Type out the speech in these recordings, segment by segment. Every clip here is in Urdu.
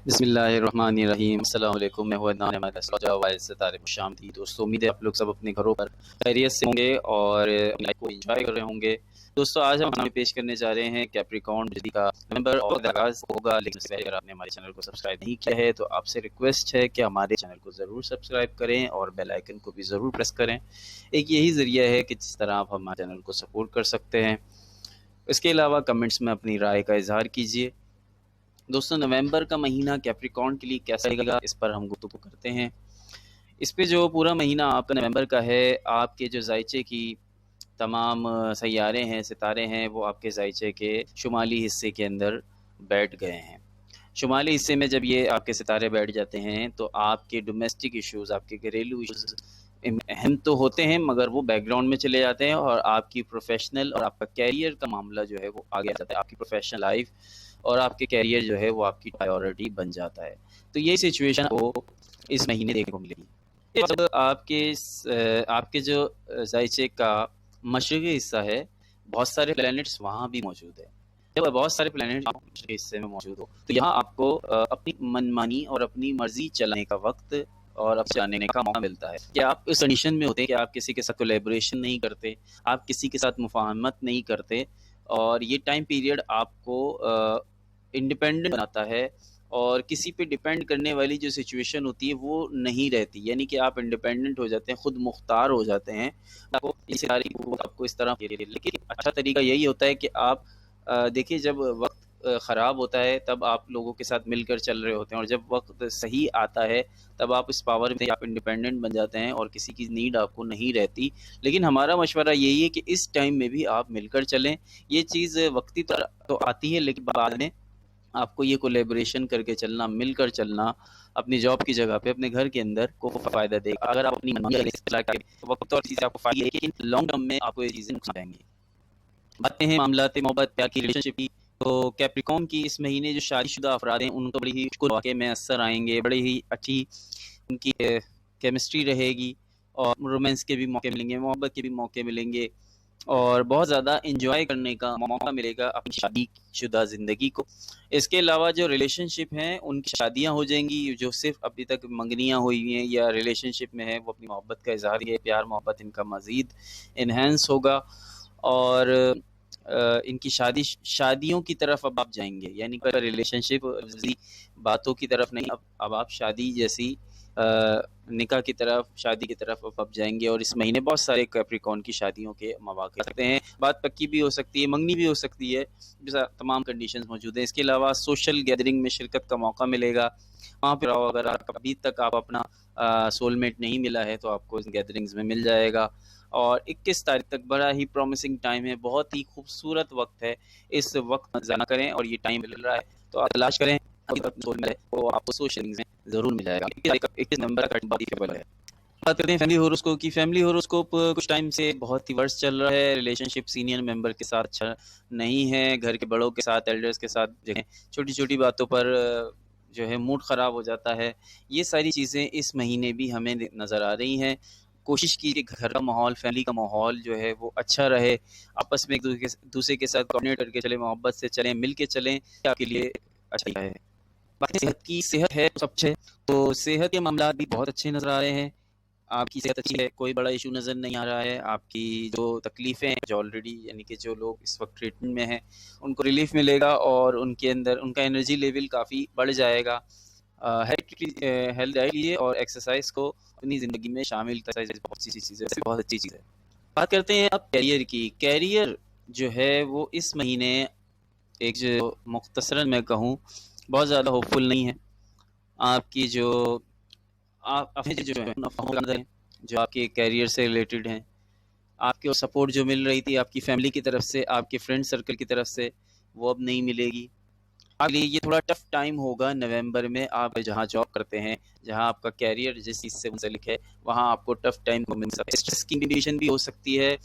بسم اللہ الرحمن الرحیم۔ السلام علیکم، میں ہوں عدنان احمد وائس ستارے خوش آمدید دوستو۔ امید ہے آپ لوگ سب اپنے گھروں پر خیریت سے ہوں گے اور اپنی لائف کو انجوائے کر رہے ہوں گے۔ دوستو آج ہم ہمیں پیش کرنے جا رہے ہیں کیپریکارن بجلی کا نومبر اور آغاز ہوگا، لیکن اس سے پہلے اگر آپ نے ہمارے چینل کو سبسکرائب نہیں کیا ہے تو آپ سے ریکویسٹ ہے کہ ہمارے چینل کو ضرور سبسکرائب کریں اور بیل آئیکن کو بھی ضرور پریس کریں۔ ایک یہی ذریعہ ہے کہ جس طرح آپ ہمارے چینل کو سپورٹ کر سکتے ہیں۔ اس کے علاوہ کمنٹس میں اپنی رائے کا اظہار کیجیے۔ دوستو نومبر کا مہینہ کیپریکارن کے لیے کیسا رہے گا، اس پر ہم گفتگو کرتے ہیں۔ اس پہ جو پورا مہینہ آپ کا نومبر کا ہے، آپ کے جو ذائچے کی تمام سیارے ہیں، ستارے ہیں، وہ آپ کے ذائچے کے شمالی حصے کے اندر بیٹھ گئے ہیں۔ شمالی حصے میں جب یہ آپ کے ستارے بیٹھ جاتے ہیں تو آپ کے ڈومیسٹک ایشوز، آپ کے گھریلو ایشوز اہم تو ہوتے ہیں مگر وہ بیک گراؤنڈ میں چلے جاتے ہیں اور آپ کی پروفیشنل اور آپ کا کیریئر کا معاملہ جو ہے وہ آگے آ جاتا ہے۔ آپ کی پروفیشنل لائف اور آپ کے کیریئر جو ہے وہ آپ کی پرائیورٹی بن جاتا ہے۔ تو یہ سچویشن کو اس مہینے دیکھنے کو ملے گی۔ جب آپ کے جو ذائچے کا مشرقی حصہ ہے، بہت سارے پلینٹس وہاں بھی موجود ہے۔ جب بہت سارے پلینٹس مشرقی حصے میں موجود ہو تو یہاں آپ کو اپنی منمانی اور اپنی مرضی چلانے کا وقت اور اب جاننے کا موقع ملتا ہے کہ آپ اس کنڈیشن میں ہوتے ہیں کہ آپ کسی کے ساتھ کولیبریشن نہیں کرتے، آپ کسی کے ساتھ مفاہمت نہیں کرتے، اور یہ ٹائم پیریڈ آپ کو انڈیپینڈنٹ بناتا ہے اور کسی پہ ڈیپینڈ کرنے والی جو سچویشن ہوتی ہے وہ نہیں رہتی، یعنی کہ آپ انڈیپینڈنٹ ہو جاتے ہیں، خود مختار ہو جاتے ہیں۔ آپ کو یہ ساری قوت آپ کو اس طرح، لیکن اچھا طریقہ یہی ہوتا ہے کہ آپ دیکھیے جب وقت خراب ہوتا ہے تب آپ لوگوں کے ساتھ مل کر چل رہے ہوتے ہیں، اور جب وقت صحیح آتا ہے تب آپ اس پاور میں آپ انڈیپینڈنٹ بن جاتے ہیں اور کسی کی نیڈ آپ کو نہیں رہتی۔ لیکن ہمارا مشورہ یہی ہے کہ اس ٹائم میں بھی آپ مل کر چلیں۔ یہ چیز وقتی طور تو آتی ہے لیکن بعد میں آپ کو یہ کولیبریشن کر کے چلنا، مل کر چلنا اپنی جاب کی جگہ پہ، اپنے گھر کے اندر کو فائدہ دے گا۔ اگر آپ اپنی وقت اور چیزیں آپ کو فائدہ دے گی، لیکن لانگ ٹرم میں آپ کو یہ چیزیں نقصان دیں گی۔ باتیں ہیں معاملات محبت پیار کی، ریلیشن شپ کی، تو کیپریکارن کی اس مہینے جو شادی شدہ افراد ہیں ان کو بڑی ہی مشکل واقعے میں اثر آئیں گے، بڑی ہی اچھی ان کی کیمسٹری رہے گی اور رومانس کے بھی موقع ملیں گے، محبت کے بھی موقع ملیں گے اور بہت زیادہ انجوائے کرنے کا موقع ملے گا اپنی شادی شدہ زندگی کو۔ اس کے علاوہ جو ریلیشن شپ ہیں ان کی شادیاں ہو جائیں گی، جو صرف ابھی تک منگنیاں ہوئی ہیں یا ریلیشن شپ میں ہیں وہ اپنی محبت کا اظہار ہے، پیار محبت ان کا مزید انہینس ہوگا اور ان کی شادیوں کی طرف اب آپ جائیں گے، یعنی کہ ریلیشن شپ باتوں کی طرف نہیں، اب آپ شادی جیسی نکاح کی طرف، شادی کی طرف اب جائیں گے۔ اور اس مہینے بہت سارے کیپریکارن کی شادیوں کے مواقع سکتے ہیں، بات پکی بھی ہو سکتی ہے، منگنی بھی ہو سکتی ہے، تمام کنڈیشنز موجود ہیں۔ اس کے علاوہ سوشل گیدرنگ میں شرکت کا موقع ملے گا، وہاں پہ اگر ابھی تک آپ اپنا سول میٹ نہیں ملا ہے تو آپ کو اس گیدرنگز میں مل جائے گا۔ اور 21 تاریخ تک بڑا ہی پرومسنگ ٹائم ہے، بہت ہی خوبصورت وقت ہے، اس وقت ضائع نہ کریں، اور یہ ٹائم مل رہا ہے تو آپ تلاش کریں، ابھی تک سول ملے تو آپ کو سوشل میں ضرور مل جائے گا۔ 21 نومبر کا بات کرتے ہیں فیملی ہوروسکوپ کی۔ فیملی ہوروسکوپ کچھ ٹائم سے بہت ہی ورس چل رہا ہے، ریلیشن شپ سینئر ممبر کے ساتھ اچھا نہیں ہے، گھر کے بڑوں کے ساتھ، ایلڈرز کے ساتھ جو ہے چھوٹی چھوٹی باتوں پر جو ہے موڈ خراب ہو جاتا ہے۔ یہ ساری چیزیں اس مہینے بھی ہمیں نظر آ رہی ہیں۔ کوشش کی کہ گھر کا ماحول، فیملی کا ماحول جو ہے وہ اچھا رہے، آپس میں ایک دوسرے کے ساتھ کوآرڈینیٹ کر کے چلیں، محبت سے چلیں، مل کے چلیں، آپ کے لیے اچھا ہے۔ باقی صحت ہے سب اچھے، تو صحت کے معاملات بھی بہت اچھے نظر آ رہے ہیں۔ آپ کی صحت اچھی ہے، کوئی بڑا ایشو نظر نہیں آ رہا ہے۔ آپ کی جو تکلیفیں ہیں جو آلریڈی، یعنی کہ جو لوگ اس وقت ٹریٹمنٹ میں ہیں ان کو ریلیف ملے گا اور ان کے اندر ان کا انرجی لیول کافی بڑھ جائے گا۔ ہیلتھ ڈائٹ لیجیے اور ایکسرسائز کو اپنی زندگی میں شامل کریں، بہت سی چیز ہے، بہت اچھی چیز ہے۔ بات کرتے ہیں اب کیریئر کی۔ کیریئر جو ہے وہ اس مہینے ایک جو مختصراً میں کہوں بہت زیادہ ہوپ فل نہیں ہے۔ آپ کی جو جو آپ کے کیریئر سے ریلیٹڈ ہیں، آپ کو سپورٹ جو مل رہی تھی آپ کی فیملی کی طرف سے، آپ کے فرینڈ سرکل کی طرف سے، وہ اب نہیں ملے گی۔ آپ لیے یہ تھوڑا ٹف ٹائم ہوگا نومبر میں۔ آپ جہاں جاب کرتے ہیں، جہاں آپ کا کیریئر جس چیز سے منسلک ہے، وہاں آپ کو ٹف ٹائم کو مل سکتا ہے، اسٹریس کی کنڈیشن بھی ہو سکتی ہے۔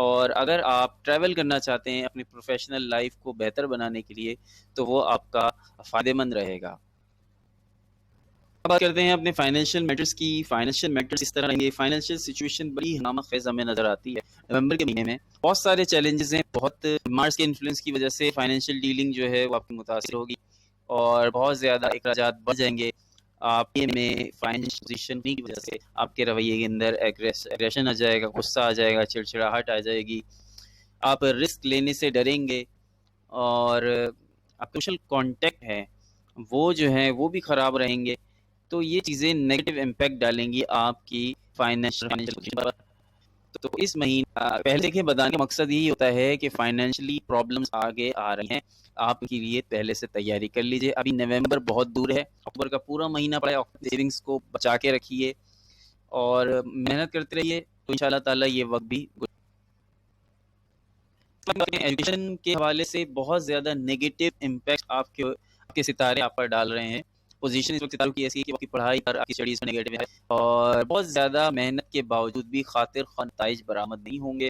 اور اگر آپ ٹریول کرنا چاہتے ہیں اپنی پروفیشنل لائف کو بہتر بنانے کے لیے تو وہ آپ کا فائدہ مند رہے گا۔ اب بات کرتے ہیں اپنے فائنینشیل میٹرز کی۔ فائنینشیل میٹرز اس طرح رہیں گے، فائنینشیل سچویشن بڑی ہنگامہ خیز ہمیں نظر آتی ہے نومبر کے مہینے میں۔ بہت سارے چیلنجز ہیں، بہت مارس کے انفلوئنس کی وجہ سے فائنینشیل ڈیلنگ جو ہے وہ آپ کی متاثر ہوگی۔ اور بہت زیادہ اخراجات بڑھ جائیں گے آپ میں فائنینشیل پوزیشن کی وجہ سے. آپ کے رویے کے اندر ایگریشن آ جائے گا، غصہ آ جائے گا، چڑچڑاہٹ آ جائے گی، آپ رسک لینے سے ڈریں گے، اور آپ کے سوشل کانٹیکٹ ہے وہ جو ہے وہ بھی خراب رہیں گے. تو یہ چیزیں نیگیٹو امپیکٹ ڈالیں گی آپ کی فائنینشیل پوزیشن پر. تو اس مہینہ پہلے دیکھیں بتانے کا مقصد یہی ہوتا ہے کہ فائنینشلی پرابلمس آگے آ رہی ہیں، آپ کے لیے پہلے سے تیاری کر لیجئے. ابھی نومبر بہت دور ہے، اکتوبر کا پورا مہینہ پڑا ہے. سیونگز کو بچا کے رکھیے اور محنت کرتے رہیے، تو انشاءاللہ تعالی یہ وقت بھی. ایجوکیشن کے حوالے سے بہت زیادہ نیگیٹو امپیکٹ آپ کے ستارے آپ پر ڈال رہے ہیں. پوزیشن اس وقت ستاروں کی ایسی ہے کہ آپ کی پڑھائی پر، آپ کی اسٹڈیز پر نیگیٹو ہے، اور بہت زیادہ محنت کے باوجود بھی خاطر خواہ نتائج برآمد نہیں ہوں گے.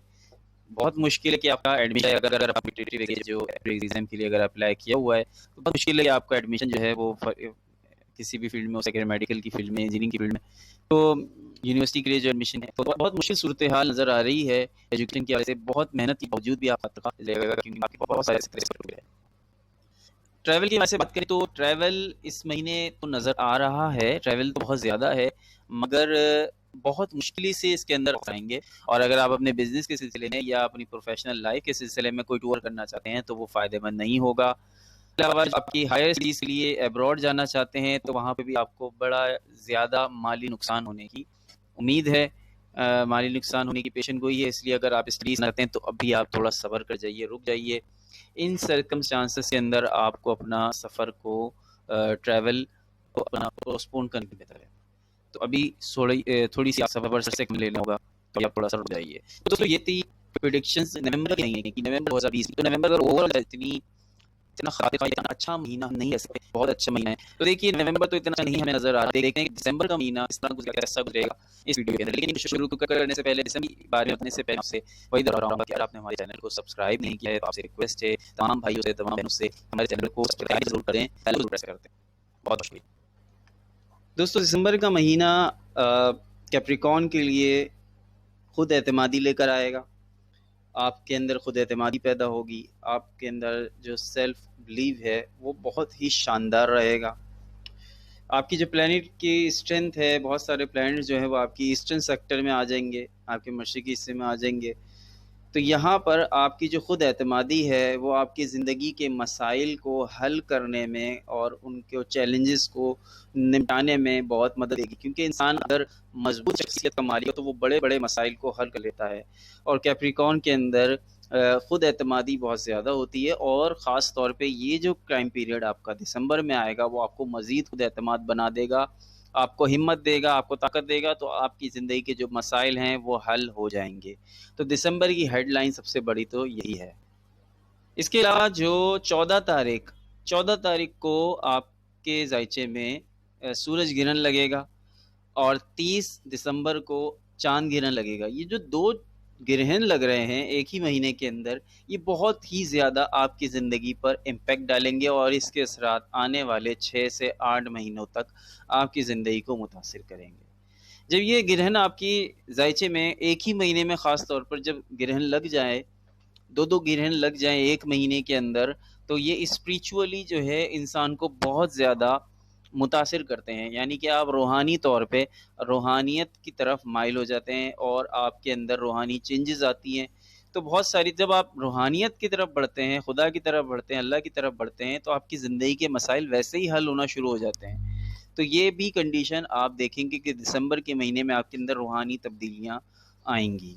بہت مشکل ہے کہ آپ کا ایڈمیشن اگر آپ جو ایگزام کے لیے اگر اپلائی کیا ہوا ہے تو بہت مشکل ہے کہ آپ کا ایڈمیشن جو ہے وہ کسی بھی فیلڈ میں ہو سکے، میڈیکل کی فیلڈ میں، انجینئرنگ کی فیلڈ میں، تو یونیورسٹی کے لیے جو ایڈمیشن ہے تو بہت مشکل صورتحال نظر آ رہی ہے. ایجوکیشن کی وجہ سے بہت محنت کے باوجود بھی آپ بہت سارے. ٹریول کی وجہ سے بات کریں تو ٹریول اس مہینے تو نظر آ رہا ہے، ٹریول تو بہت زیادہ ہے، مگر بہت مشکل سے اس کے اندر آئیں گے. اور اگر آپ اپنے بزنس کے سلسلے میں یا اپنی پروفیشنل لائف کے سلسلے میں کوئی ٹور کرنا چاہتے ہیں تو وہ فائدہ مند نہیں ہوگا. علاوہ آپ کی ہائر اسٹڈیز کے لیے ایبراڈ جانا چاہتے ہیں تو وہاں پہ بھی آپ کو بڑا زیادہ مالی نقصان ہونے کی امید ہے، مالی نقصان ہونے کی پیشن گوئی ہے. اس لیے اگر آپ اسٹڈیز کرتے ہیں تو ابھی آپ تھوڑا صبر کر جائیے، رک جائیے. ان سرکمسٹانسز کے اندر آپ کو اپنا سفر کو ٹریول کو اپنا پوسٹپون کرنے کی بہتر ہے. تو ابھی تھوڑی سی سفر سے لے لوں گا تو آپ تھوڑا سا رک جائیے. تو دوستو یہ تھی پریڈکشنز نومبر کی، نہیں ہے کہ نومبر 2020 تو نومبر اوور اتنا خراب اتنا اچھا مہینہ نہیں ہے، بہت اچھا مہینہ ہے. تو دیکھیے نومبر تو اتنا نہیں ہمیں نظر آ رہا ہے، دیکھتے ہیں کہ دسمبر کا مہینہ اس طرح کیسا گزرے گا اس ویڈیو کے اندر. لیکن شروع کرنے سے پہلے دسمبر کے بارے میں بتانے سے پہلے آپ سے وہی دہرا رہا ہوں کہ اگر آپ نے ہمارے چینل کو سبسکرائب نہیں کیا ہے تو آپ سے ریکویسٹ ہے تمام بھائیوں سے، تمام بہنوں سے، ہمارے چینل کو سبسکرائب ضرور کریں، بیل ضرور پریس کرتے ہیں. بہت شکریہ دوستو. دسمبر کا مہینہ کیپریکون کے لیے خود اعتمادی لے کر آئے گا. آپ کے اندر خود اعتمادی پیدا ہوگی، آپ کے اندر جو سیلف بلیو ہے وہ بہت ہی شاندار رہے گا. آپ کی جو پلانٹ کی اسٹرینتھ ہے، بہت سارے پلانٹ جو ہے وہ آپ کی ایسٹرن سیکٹر میں آ جائیں گے، آپ کے مشرقی حصے میں آ جائیں گے. تو یہاں پر آپ کی جو خود اعتمادی ہے وہ آپ کی زندگی کے مسائل کو حل کرنے میں اور ان کے چیلنجز کو نمٹانے میں بہت مدد دے گی. کیونکہ انسان اگر مضبوط شخصیت کا مالک ہو تو وہ بڑے بڑے مسائل کو حل کر لیتا ہے. اور کیپریکون کے اندر خود اعتمادی بہت زیادہ ہوتی ہے، اور خاص طور پہ یہ جو ٹائم پیریڈ آپ کا دسمبر میں آئے گا وہ آپ کو مزید خود اعتماد بنا دے گا، آپ کو ہمت دے گا، آپ کو طاقت دے گا. تو آپ کی زندگی کے جو مسائل ہیں وہ حل ہو جائیں گے. تو دسمبر کی ہیڈ لائن سب سے بڑی تو یہی ہے. اس کے علاوہ جو 14 تاریخ کو آپ کے ذائچے میں سورج گرہن لگے گا، اور 30 دسمبر کو چاند گرہن لگے گا. یہ جو دو گرہن لگ رہے ہیں ایک ہی مہینے کے اندر، یہ بہت ہی زیادہ آپ کی زندگی پر امپیکٹ ڈالیں گے، اور اس کے اثرات آنے والے 6 سے 8 مہینوں تک آپ کی زندگی کو متاثر کریں گے. جب یہ گرہن آپ کی ذائچے میں ایک ہی مہینے میں، خاص طور پر جب گرہن لگ جائے، دو گرہن لگ جائیں ایک مہینے کے اندر، تو یہ اسپریچولی جو ہے انسان کو بہت زیادہ متاثر کرتے ہیں. یعنی کہ آپ روحانی طور پہ روحانیت کی طرف مائل ہو جاتے ہیں، اور آپ کے اندر روحانی چینجز آتی ہیں. تو بہت ساری جب آپ روحانیت کی طرف بڑھتے ہیں، خدا کی طرف بڑھتے ہیں، اللہ کی طرف بڑھتے ہیں، تو آپ کی زندگی کے مسائل ویسے ہی حل ہونا شروع ہو جاتے ہیں. تو یہ بھی کنڈیشن آپ دیکھیں گے کہ دسمبر کے مہینے میں آپ کے اندر روحانی تبدیلیاں آئیں گی.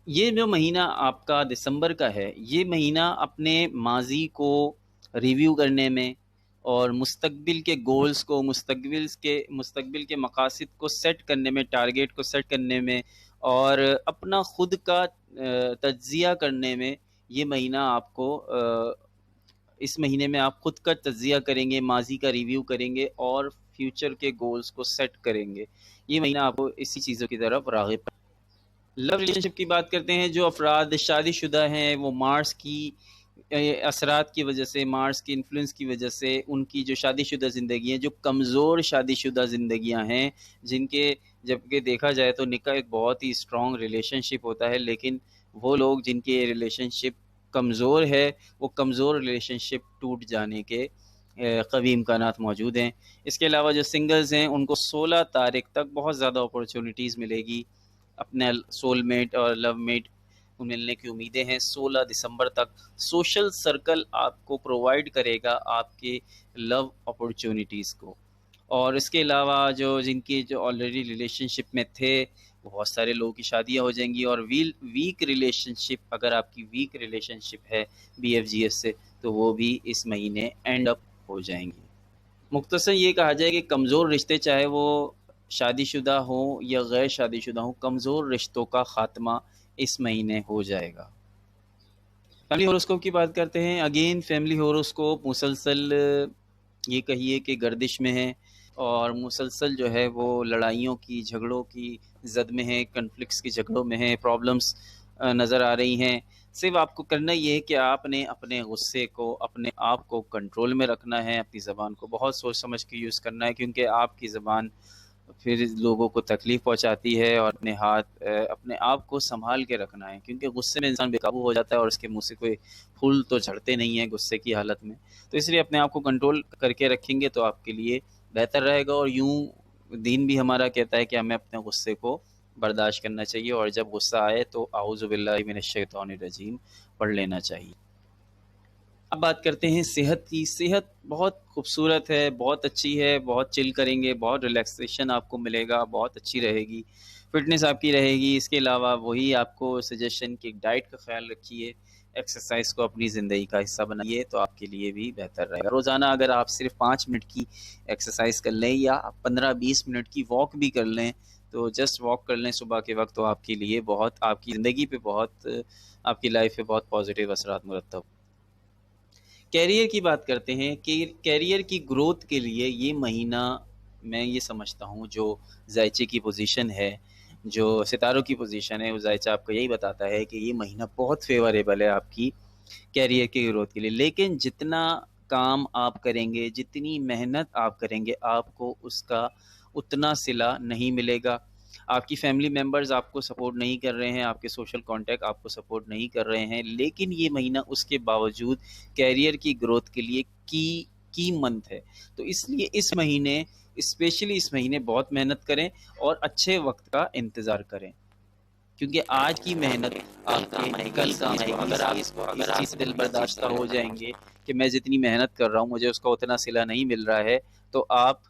یہ جو مہینہ آپ کا دسمبر کا ہے، یہ مہینہ اپنے ماضی کو ریویو کرنے میں اور مستقبل کے گولز کو، مستقبل کے مقاصد کو سیٹ کرنے میں، ٹارگیٹ کو سیٹ کرنے میں، اور اپنا خود کا تجزیہ کرنے میں یہ مہینہ آپ کو اس مہینے میں آپ خود کا تجزیہ کریں گے، ماضی کا ریویو کریں گے، اور فیوچر کے گولز کو سیٹ کریں گے. یہ مہینہ آپ کو اسی چیزوں کی طرف راغب. لو ریلیشن شپ کی بات کرتے ہیں. جو افراد شادی شدہ ہیں وہ مارس کی اثرات کی وجہ سے، مارس کی انفلوئنس کی وجہ سے، ان کی جو شادی شدہ زندگی ہیں، جو کمزور شادی شدہ زندگیاں ہیں، جن کے جبکہ دیکھا جائے تو نکاح ایک بہت ہی اسٹرانگ ریلیشن شپ ہوتا ہے، لیکن وہ لوگ جن کے ریلیشن شپ کمزور ہے وہ کمزور ریلیشن شپ ٹوٹ جانے کے قوی امکانات موجود ہیں۔ اس کے علاوہ جو سنگلز ہیں ان کو 16 تاریخ تک بہت زیادہ اپرچونیٹیز ملے گی، اپنے سول میٹ اور لو میٹ ملنے کی امیدیں ہیں۔ 16 دسمبر تک سوشل سرکل آپ کو پرووائڈ کرے گا آپ کے لو اپرچونیٹیز کو۔ اور اس کے علاوہ جن کی آلریڈی ریلیشن شپ میں تھے بہت سارے لوگوں کی شادیاں ہو جائیں گی، اور ویک ریلیشن شپ، اگر آپ کی ویک ریلیشن شپ ہے BFGS سے، تو وہ بھی اس مہینے اینڈ اپ ہو جائیں گی۔ مختصر یہ کہا جائے کہ کمزور رشتے، چاہے وہ شادی شدہ ہوں یا غیر شادی شدہ ہوں، کمزور رشتوں کا خاتمہ اس مہینے ہو جائے گا۔ فیملی ہوروسکوپ کی بات کرتے ہیں۔ اگین فیملی ہوروسکوپ مسلسل یہ کہیے کہ گردش میں ہے، اور مسلسل جو ہے وہ لڑائیوں کی، جھگڑوں کی زد میں ہے، کنفلکٹس کی جھگڑوں میں ہے، پرابلمس نظر آ رہی ہیں۔ صرف آپ کو کرنا یہ ہے کہ آپ نے اپنے غصے کو، اپنے آپ کو کنٹرول میں رکھنا ہے، اپنی زبان کو بہت سوچ سمجھ کے یوز کرنا ہے، کیونکہ آپ کی زبان پھر لوگوں کو تکلیف پہنچاتی ہے، اور اپنے آپ کو سنبھال کے رکھنا ہے، کیونکہ غصے میں انسان بے قابو ہو جاتا ہے اور اس کے منہ سے کوئی پھول تو جھڑتے نہیں ہیں غصے کی حالت میں۔ تو اس لیے اپنے آپ کو کنٹرول کر کے رکھیں گے تو آپ کے لیے بہتر رہے گا۔ اور یوں دین بھی ہمارا کہتا ہے کہ ہمیں اپنے غصے کو برداشت کرنا چاہیے، اور جب غصہ آئے تو اعوذ باللہ من الشیطان الرجیم پڑھ لینا چاہیے۔ اب بات کرتے ہیں صحت کی۔ صحت بہت خوبصورت ہے، بہت اچھی ہے، بہت چل کریں گے، بہت ریلیکسیشن آپ کو ملے گا، بہت اچھی رہے گی، فٹنس آپ کی رہے گی۔ اس کے علاوہ وہی آپ کو سجیشن کہ ڈائٹ کا خیال رکھیے، ایکسرسائز کو اپنی زندگی کا حصہ بنائیے تو آپ کے لیے بھی بہتر رہے گا۔ روزانہ اگر آپ صرف 5 منٹ کی ایکسرسائز کر لیں یا 15-20 منٹ کی واک بھی کر لیں، تو جسٹ واک کر لیں صبح کے وقت، تو آپ کے لیے بہت، آپ کی زندگی پہ بہت، آپ کی لائف پہ بہت پازیٹیو اثرات مرتب۔ کیریئر کی بات کرتے ہیں کہ کیریئر کی گروتھ کے لیے یہ مہینہ، میں یہ سمجھتا ہوں جو زائچے کی پوزیشن ہے، جو ستاروں کی پوزیشن ہے، وہ زائچہ آپ کو یہی بتاتا ہے کہ یہ مہینہ بہت فیوریبل ہے آپ کی کیریئر کی گروتھ کے لیے۔ لیکن جتنا کام آپ کریں گے، جتنی محنت آپ کریں گے، آپ کو اس کا اتنا صلہ نہیں ملے گا۔ آپ کی فیملی ممبرز آپ کو سپورٹ نہیں کر رہے ہیں، آپ کے سوشل کانٹیکٹ آپ کو سپورٹ نہیں کر رہے ہیں، لیکن یہ مہینہ اس کے باوجود کیریئر کی گروتھ کے لیے کی منتھ ہے۔ تو اس لیے اس مہینے، اسپیشلی اس مہینے بہت محنت کریں اور اچھے وقت کا انتظار کریں، کیونکہ آج کی محنت آپ کے کل کام آئے گی۔ اگر آپ اس چیز سے دل برداشتہ ہو جائیں گے کہ میں جتنی محنت کر رہا ہوں مجھے اس کا اتنا صلہ نہیں مل رہا ہے، تو آپ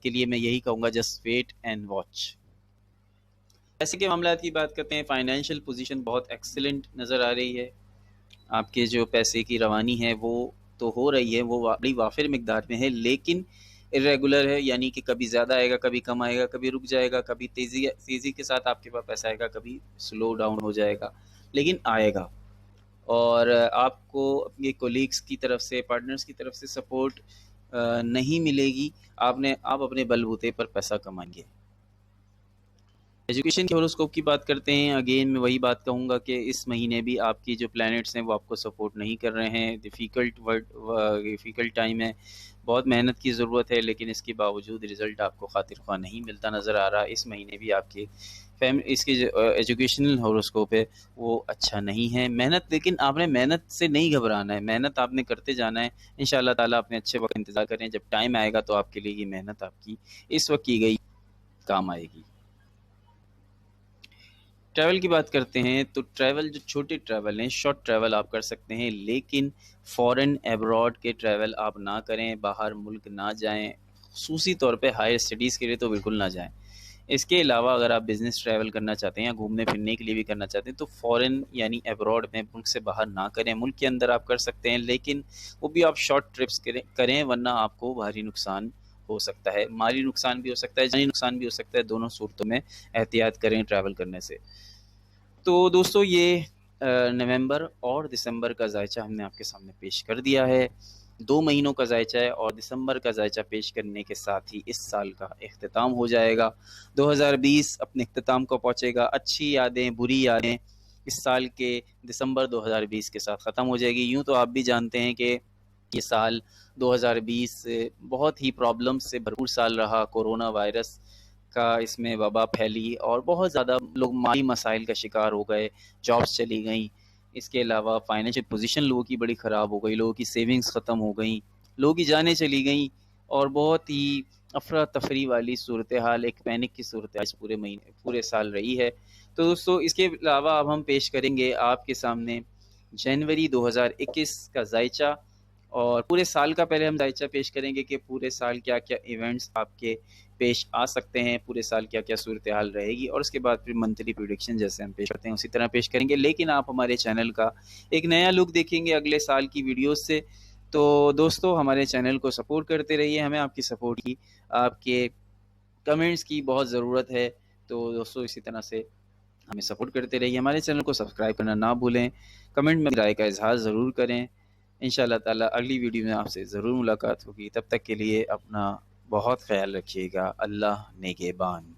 کے لیے میں یہی کہوں گا جسٹ ویٹ اینڈ واچ۔ پیسے کے معاملات کی بات کرتے ہیں۔ فائنینشیل پوزیشن بہت ایکسلنٹ نظر آ رہی ہے۔ آپ کے جو پیسے کی روانی ہے وہ تو ہو رہی ہے، وہ بڑی وافر مقدار میں ہے، لیکن irregular ہے، یعنی کہ کبھی زیادہ آئے گا، کبھی کم آئے گا، کبھی رک جائے گا، کبھی تیزی کے ساتھ آپ کے پاس پیسہ آئے گا، کبھی سلو ڈاؤن ہو جائے گا، لیکن آئے گا۔ اور آپ کو اپنے کولیگز کی طرف سے، پارٹنرز کی طرف سے سپورٹ نہیں ملے گی، آپ اپنے بل بوتے پر پیسہ کمائیں گے۔ ایجوکیشن کے ہوروسکوپ کی بات کرتے ہیں۔ اگین میں وہی بات کہوں گا کہ اس مہینے بھی آپ کی جو پلینٹس ہیں وہ آپ کو سپورٹ نہیں کر رہے ہیں۔ ڈیفیکلٹ ٹائم ہے، بہت محنت کی ضرورت ہے، لیکن اس کے باوجود رزلٹ آپ کو خاطر خواہ نہیں ملتا نظر آ رہا۔ اس مہینے بھی آپ کے اس کی جو ایجوکیشنل ہوروسکوپ ہے وہ اچھا نہیں ہے۔ محنت، لیکن آپ نے محنت سے نہیں گھبرانا ہے، محنت آپ نے کرتے جانا ہے۔ انشاءاللہ تعالیٰ اپنے اچھے وقت انتظار کریں، جب ٹائم آئے گا تو آپ کے لیے یہ محنت آپ کی اس وقت کی گئی کام آئے گی۔ ٹریول کی بات کرتے ہیں تو ٹریول، جو چھوٹے ٹریول ہیں، شارٹ ٹریول آپ کر سکتے ہیں، لیکن فورن ایبراڈ کے ٹریول آپ نہ کریں، باہر ملک نہ جائیں، خصوصی طور پہ ہائر اسٹڈیز کے لیے تو بالکل نہ جائیں۔ اس کے علاوہ اگر آپ بزنس ٹریول کرنا چاہتے ہیں یا گھومنے پھرنے کے لیے بھی کرنا چاہتے ہیں تو فورن یعنی ایبراڈ میں، ملک سے باہر نہ کریں۔ ملک کے اندر آپ کر سکتے ہیں، لیکن وہ بھی آپ شارٹ ٹرپس کریں، ورنہ آپ کو بھاری نقصان ہو سکتا ہے، مالی نقصان بھی ہو سکتا ہے، جانی نقصان بھی ہو سکتا ہے۔ دونوں صورتوں میں احتیاط کریں ٹریول کرنے سے۔ تو دوستو یہ نومبر اور دسمبر کا ذائچہ ہم نے آپ کے سامنے پیش کر دیا ہے۔ 2 مہینوں کا ذائچہ ہے، اور دسمبر کا ذائچہ پیش کرنے کے ساتھ ہی اس سال کا اختتام ہو جائے گا۔ 2020 اپنے اختتام کو پہنچے گا۔ اچھی یادیں، بری یادیں اس سال کے دسمبر 2020 کے ساتھ ختم ہو جائے گی۔ یوں تو آپ بھی جانتے ہیں کہ یہ سال 2020 بہت ہی پرابلم سے بھرپور سال رہا۔ کورونا وائرس کا اس میں وبا پھیلی اور بہت زیادہ لوگ مالی مسائل کا شکار ہو گئے، جابس چلی گئیں، اس کے علاوہ فائنینشیل پوزیشن لوگوں کی بڑی خراب ہو گئی، لوگوں کی سیونگز ختم ہو گئیں، لوگوں کی جانیں چلی گئیں، اور بہت ہی افراتفری والی صورتحال، ایک پینک کی صورتحال پورے سال رہی ہے۔ تو دوستو اس کے علاوہ اب ہم پیش کریں گے آپ کے سامنے جنوری 2021 کا ذائچہ، اور پورے سال کا پہلے ہم ذائچہ پیش کریں گے کہ پورے سال کیا کیا ایونٹس آپ کے پیش آ سکتے ہیں، پورے سال کیا کیا صورتحال رہے گی، اور اس کے بعد پھر منتھلی پریڈکشن جیسے ہم پیش کرتے ہیں اسی طرح پیش کریں گے۔ لیکن آپ ہمارے چینل کا ایک نیا لک دیکھیں گے اگلے سال کی ویڈیوز سے۔ تو دوستو ہمارے چینل کو سپورٹ کرتے رہیے، ہمیں آپ کی سپورٹ کی، آپ کے کمنٹس کی بہت ضرورت ہے۔ تو دوستو اسی طرح سے ہمیں سپورٹ کرتے رہیے، ہمارے چینل کو سبسکرائب کرنا نہ بھولیں، کمنٹ میں رائے کا اظہار ضرور کریں۔ انشاءاللہ تعالی اگلی ویڈیو میں آپ سے ضرور ملاقات ہوگی، تب تک کے لیے اپنا بہت خیال رکھیے گا۔ اللہ نگہبان۔